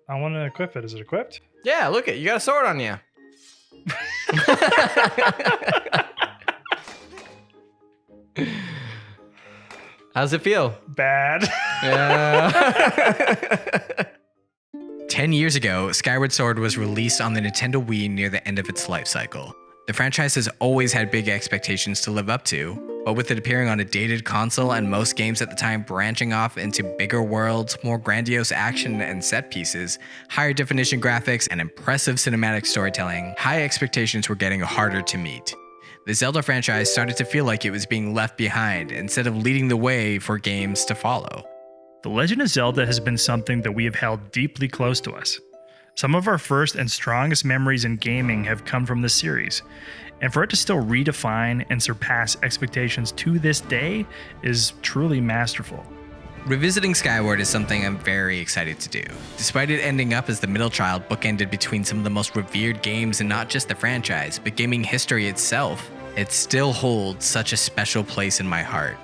I want to equip it. Is it equipped? Yeah, look it. You got a sword on you. How's it feel? Bad. Yeah. 10 years ago, Skyward Sword was released on the Nintendo Wii near the end of its life cycle. The franchise has always had big expectations to live up to, but with it appearing on a dated console and most games at the time branching off into bigger worlds, more grandiose action and set pieces, higher definition graphics, and impressive cinematic storytelling, high expectations were getting harder to meet. The Zelda franchise started to feel like it was being left behind instead of leading the way for games to follow. The Legend of Zelda has been something that we have held deeply close to us. Some of our first and strongest memories in gaming have come from this series, and for it to still redefine and surpass expectations to this day is truly masterful. Revisiting Skyward is something I'm very excited to do. Despite it ending up as the middle child bookended between some of the most revered games in not just the franchise, but gaming history itself, it still holds such a special place in my heart.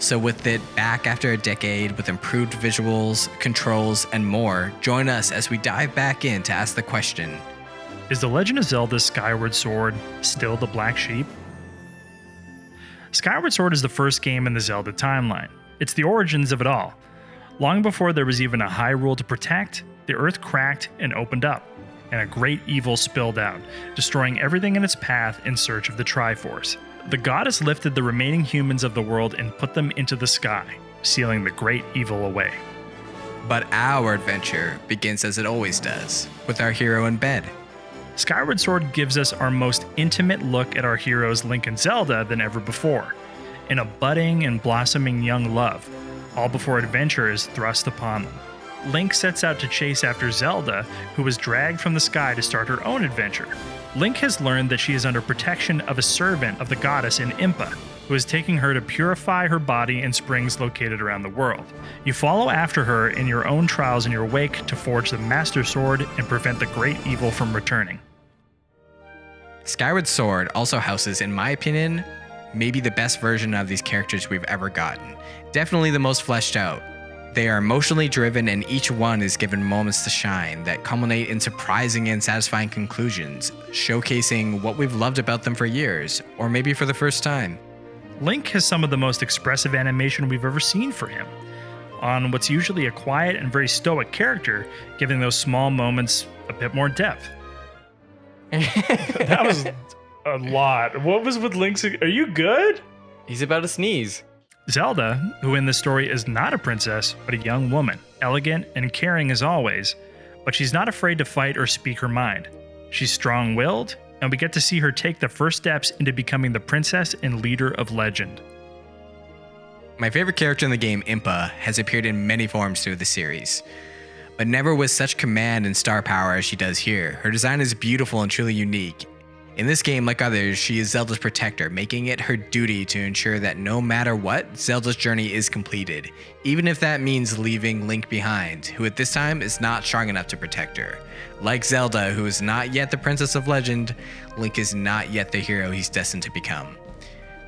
So with it back after a decade with improved visuals, controls, and more, join us as we dive back in to ask the question, is The Legend of Zelda Skyward Sword still the black sheep? Skyward Sword is the first game in the Zelda timeline. It's the origins of it all. Long before there was even a Hyrule to protect, the earth cracked and opened up, and a great evil spilled out, destroying everything in its path in search of the Triforce. The goddess lifted the remaining humans of the world and put them into the sky, sealing the great evil away. But our adventure begins as it always does, with our hero in bed. Skyward Sword gives us our most intimate look at our heroes Link and Zelda than ever before, in a budding and blossoming young love, all before adventure is thrust upon them. Link sets out to chase after Zelda, who was dragged from the sky to start her own adventure. Link has learned that she is under protection of a servant of the goddess in Impa, who is taking her to purify her body in springs located around the world. You follow after her in your own trials in your wake to forge the Master Sword and prevent the great evil from returning. Skyward Sword also houses, in my opinion, maybe the best version of these characters we've ever gotten. Definitely the most fleshed out. They are emotionally driven, and each one is given moments to shine that culminate in surprising and satisfying conclusions, showcasing what we've loved about them for years, or maybe for the first time. Link has some of the most expressive animation we've ever seen for him, on what's usually a quiet and very stoic character, giving those small moments a bit more depth. That was a lot. What was with Link's? Are you good? He's about to sneeze. Zelda, who in this story is not a princess, but a young woman, elegant and caring as always, but she's not afraid to fight or speak her mind. She's strong-willed, and we get to see her take the first steps into becoming the princess and leader of legend. My favorite character in the game, Impa, has appeared in many forms through the series, but never with such command and star power as she does here. Her design is beautiful and truly unique. In this game, like others, she is Zelda's protector, making it her duty to ensure that no matter what, Zelda's journey is completed, even if that means leaving Link behind, who at this time is not strong enough to protect her. Like Zelda, who is not yet the Princess of Legend, Link is not yet the hero he's destined to become.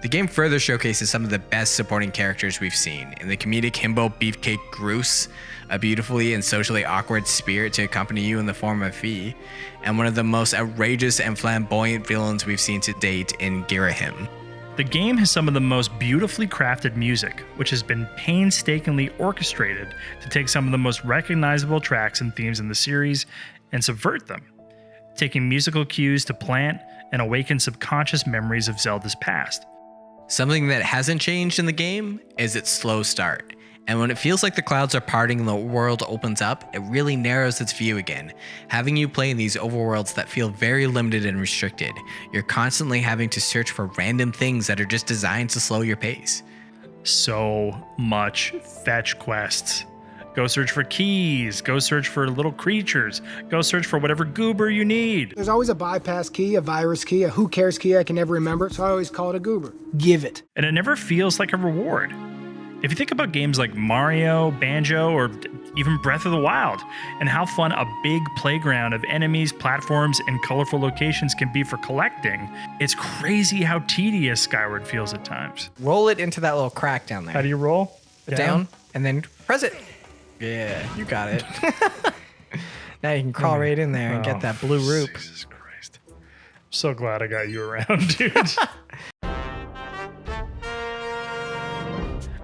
The game further showcases some of the best supporting characters we've seen. In the comedic himbo Beefcake Groose, a beautifully and socially awkward spirit to accompany you in the form of Fi, and one of the most outrageous and flamboyant villains we've seen to date in Girahim. The game has some of the most beautifully crafted music, which has been painstakingly orchestrated to take some of the most recognizable tracks and themes in the series and subvert them, taking musical cues to plant and awaken subconscious memories of Zelda's past. Something that hasn't changed in the game is its slow start. And when it feels like the clouds are parting and the world opens up, it really narrows its view again, having you play in these overworlds that feel very limited and restricted. You're constantly having to search for random things that are just designed to slow your pace. So much fetch quests. Go search for keys, go search for little creatures, go search for whatever goober you need. There's always a bypass key, a virus key, a who cares key I can never remember, so I always call it a goober. Give it. And it never feels like a reward. If you think about games like Mario, Banjo, or even Breath of the Wild, and how fun a big playground of enemies, platforms, and colorful locations can be for collecting, it's crazy how tedious Skyward feels at times. Roll it into that little crack down there. How do you roll? Down and then press it. Yeah, you got it. Now you can crawl right in there and get that blue roop. Jesus Christ. I'm so glad I got you around, dude.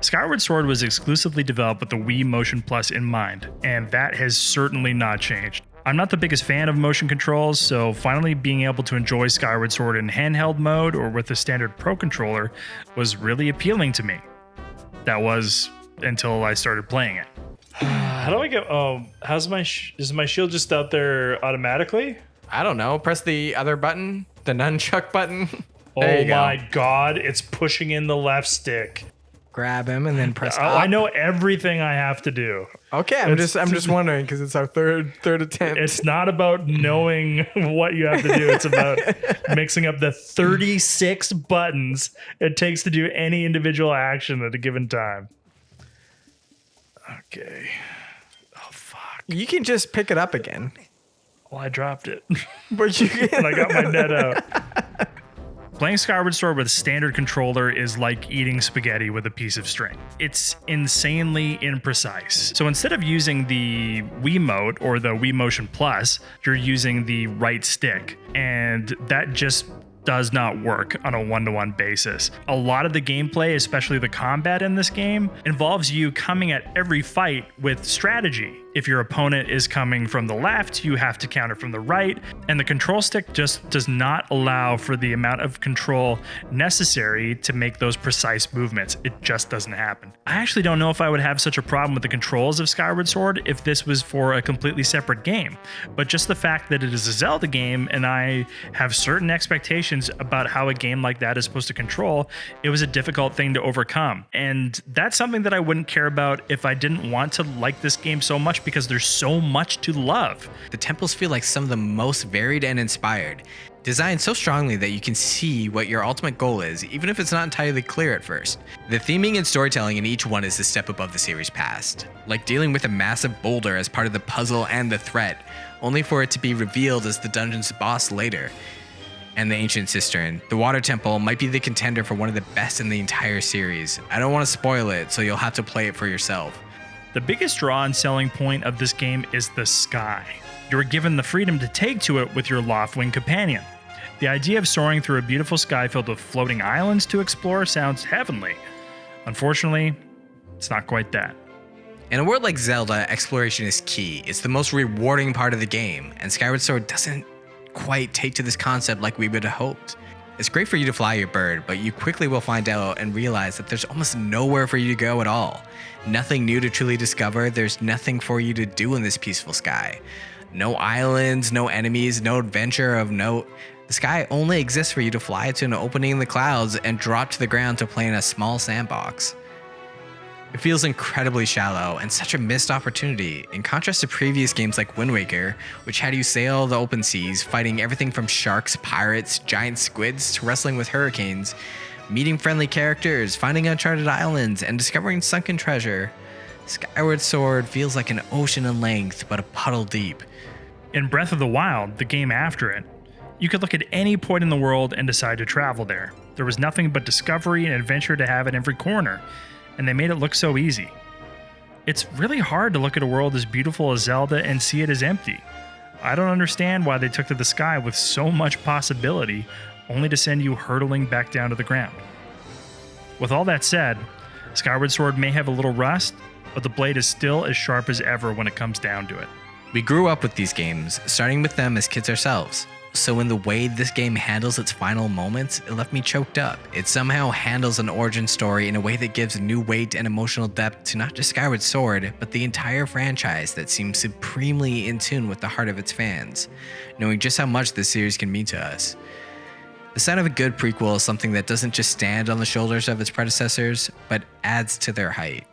Skyward Sword was exclusively developed with the Wii Motion Plus in mind, and that has certainly not changed. I'm not the biggest fan of motion controls, so finally being able to enjoy Skyward Sword in handheld mode or with the standard Pro controller was really appealing to me. That was until I started playing it. How do I get? Oh, is my shield just out there automatically? I don't know. Press the other button, the nunchuck button. There Oh you go. my god, it's pushing in the left stick. Grab him and then press up. I know everything I have to do. Okay, I'm just wondering because it's our third attempt. It's not about knowing what you have to do. It's about mixing up the 36 buttons it takes to do any individual action at a given time. Okay. Oh, fuck. You can just pick it up again. Well, I dropped it. But you can. And I got my net out. Playing Skyward Sword with a standard controller is like eating spaghetti with a piece of string. It's insanely imprecise. So instead of using the Wiimote or the Wii Motion Plus, you're using the right stick. And that just does not work on a one-to-one basis. A lot of the gameplay, especially the combat in this game, involves you coming at every fight with strategy. If your opponent is coming from the left, you have to counter from the right, and the control stick just does not allow for the amount of control necessary to make those precise movements. It just doesn't happen. I actually don't know if I would have such a problem with the controls of Skyward Sword if this was for a completely separate game, but just the fact that it is a Zelda game and I have certain expectations about how a game like that is supposed to control, it was a difficult thing to overcome. And that's something that I wouldn't care about if I didn't want to like this game so much, because there's so much to love. The temples feel like some of the most varied and inspired, designed so strongly that you can see what your ultimate goal is, even if it's not entirely clear at first. The theming and storytelling in each one is a step above the series past, like dealing with a massive boulder as part of the puzzle and the threat, only for it to be revealed as the dungeon's boss later. And the Ancient Cistern, the water temple, might be the contender for one of the best in the entire series. I don't want to spoil it, so you'll have to play it for yourself. The biggest draw and selling point of this game is the sky. You are given the freedom to take to it with your Loftwing companion. The idea of soaring through a beautiful sky filled with floating islands to explore sounds heavenly. Unfortunately, it's not quite that. In a world like Zelda, exploration is key. It's the most rewarding part of the game, and Skyward Sword doesn't quite take to this concept like we would have hoped. It's great for you to fly your bird, but you quickly will find out and realize that there's almost nowhere for you to go at all. Nothing new to truly discover, there's nothing for you to do in this peaceful sky. No islands, no enemies, no adventure of note. The sky only exists for you to fly to an opening in the clouds and drop to the ground to play in a small sandbox. It feels incredibly shallow and such a missed opportunity, in contrast to previous games like Wind Waker, which had you sail the open seas, fighting everything from sharks, pirates, giant squids, to wrestling with hurricanes, meeting friendly characters, finding uncharted islands, and discovering sunken treasure. Skyward Sword feels like an ocean in length, but a puddle deep. In Breath of the Wild, the game after it, you could look at any point in the world and decide to travel there. There was nothing but discovery and adventure to have at every corner, and they made it look so easy. It's really hard to look at a world as beautiful as Zelda and see it as empty. I don't understand why they took to the sky with so much possibility, only to send you hurtling back down to the ground. With all that said, Skyward Sword may have a little rust, but the blade is still as sharp as ever when it comes down to it. We grew up with these games, starting with them as kids ourselves. So in the way this game handles its final moments, it left me choked up. It somehow handles an origin story in a way that gives new weight and emotional depth to not just Skyward Sword, but the entire franchise that seems supremely in tune with the heart of its fans, knowing just how much this series can mean to us. The sign of a good prequel is something that doesn't just stand on the shoulders of its predecessors, but adds to their height.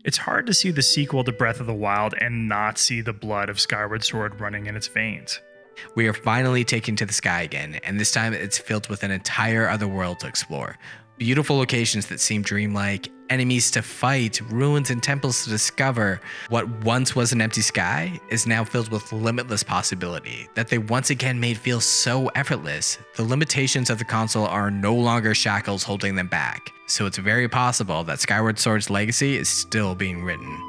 It's hard to see the sequel to Breath of the Wild and not see the blood of Skyward Sword running in its veins. We are finally taken to the sky again, and this time it's filled with an entire other world to explore. Beautiful locations that seem dreamlike, enemies to fight, ruins and temples to discover. What once was an empty sky is now filled with limitless possibility that they once again made feel so effortless. The limitations of the console are no longer shackles holding them back, so it's very possible that Skyward Sword's legacy is still being written.